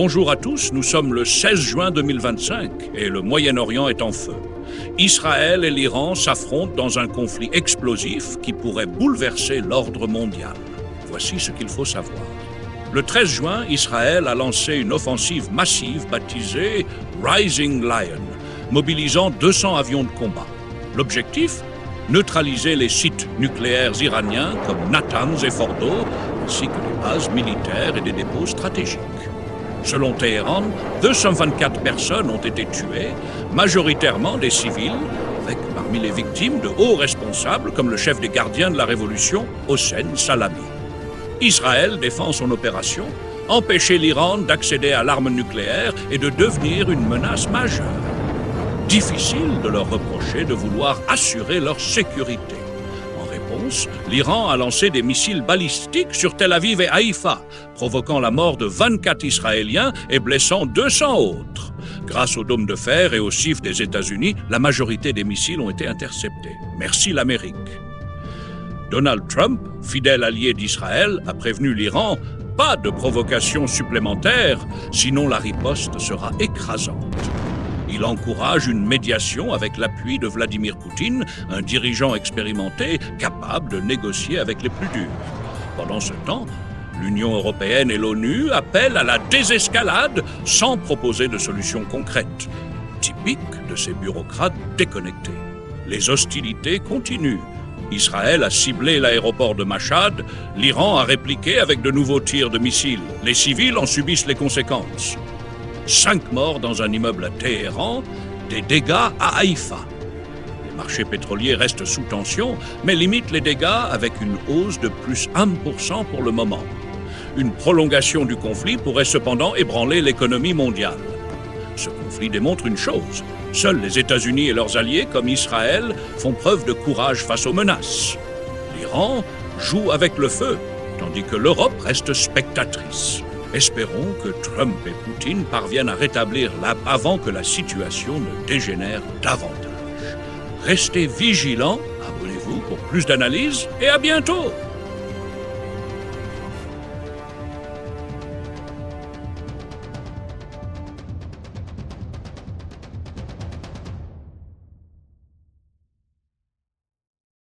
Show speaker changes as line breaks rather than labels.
Bonjour à tous, nous sommes le 16 juin 2025 et le Moyen-Orient est en feu. Israël et l'Iran s'affrontent dans un conflit explosif qui pourrait bouleverser l'ordre mondial. Voici ce qu'il faut savoir. Le 13 juin, Israël a lancé une offensive massive baptisée Rising Lion, mobilisant 200 avions de combat. L'objectif ? Neutraliser les sites nucléaires iraniens comme Natanz et Fordo, ainsi que des bases militaires et des dépôts stratégiques. Selon Téhéran, 224 personnes ont été tuées, majoritairement des civils, avec parmi les victimes de hauts responsables comme le chef des gardiens de la Révolution, Hossein Salami. Israël défend son opération, empêcher l'Iran d'accéder à l'arme nucléaire et de devenir une menace majeure. Difficile de leur reprocher de vouloir assurer leur sécurité. En réponse, l'Iran a lancé des missiles balistiques sur Tel Aviv et Haïfa, provoquant la mort de 24 Israéliens et blessant 200 autres. Grâce au dôme de fer et au SIF des États-Unis, la majorité des missiles ont été interceptés. Merci l'Amérique. Donald Trump, fidèle allié d'Israël, a prévenu l'Iran « Pas de provocation supplémentaire, sinon la riposte sera écrasante ». Il encourage une médiation avec l'appui de Vladimir Poutine, un dirigeant expérimenté capable de négocier avec les plus durs. Pendant ce temps, l'Union européenne et l'ONU appellent à la désescalade sans proposer de solution concrète, typique de ces bureaucrates déconnectés. Les hostilités continuent. Israël a ciblé l'aéroport de Machhad, l'Iran a répliqué avec de nouveaux tirs de missiles. Les civils en subissent les conséquences. 5 morts dans un immeuble à Téhéran, des dégâts à Haïfa. Les marchés pétroliers restent sous tension, mais limitent les dégâts avec une hausse de plus 1% pour le moment. Une prolongation du conflit pourrait cependant ébranler l'économie mondiale. Ce conflit démontre une chose. Seuls les États-Unis et leurs alliés, comme Israël, font preuve de courage face aux menaces. L'Iran joue avec le feu, tandis que l'Europe reste spectatrice. Espérons que Trump et Poutine parviennent à rétablir la paix avant que la situation ne dégénère davantage. Restez vigilants, abonnez-vous pour plus d'analyses et à bientôt!